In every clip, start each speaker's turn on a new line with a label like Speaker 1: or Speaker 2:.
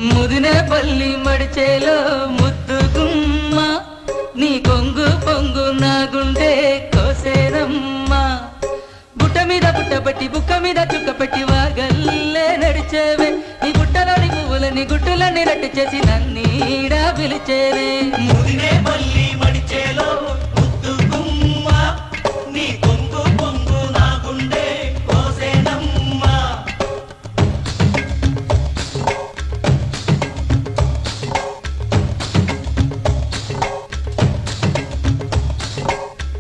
Speaker 1: ముదినేపల్లి మడిచేలో ముద్దుగుమ్మ నీ కొంగు పొంగు నా గుండె కోసేరమ్మా బుట్ట మీద బుట్టబట్టి బుక్క మీద చుక్కపెట్టి వాగల్లే నడిచేవే నీ గుట్టలోని పువ్వులని గుట్టులని రట్టు చేసి నన్నీడా పిలిచేరే
Speaker 2: ముదినేపల్లి మడిచేలో ముద్దుగుమ్మ నీ కొంగు పొంగు నా గుండె కోసేనమ్మా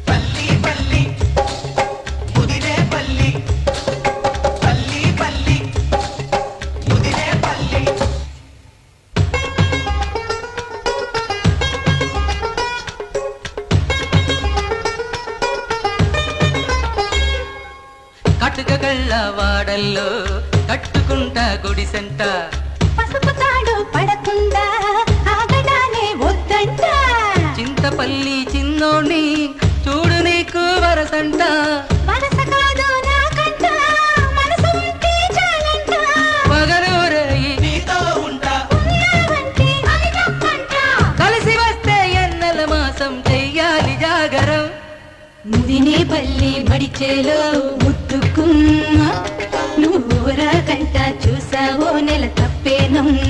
Speaker 2: పల్లి పల్లి ముదినేపల్లి పల్లి పల్లి ముదినేపల్లి
Speaker 1: కటుక గళ్ళ వాడల్లో కట్టుకుంటా గుడిసెంట
Speaker 3: పసుపు తాడు పడకుండా ఆగడానే వద్దంట
Speaker 1: చింతపల్లి చిన్నోణ్ణి చూడు నీకు వరసంట
Speaker 3: వరస కాదు నాకంట మనసు ఉంటే చాలంట
Speaker 1: పగలూరయి
Speaker 2: నీతో ఉంటా
Speaker 3: ఉన్నావంటే అది తప్పంట
Speaker 1: కలిసి వస్తే ఎన్నెల మాసం చెయ్యాలి జాగరం
Speaker 3: ముదినేపల్లి మడిచేలో ముద్దుకుమ్మ నువ్వు ఊరా కంట చూసావో నెల తప్పేనం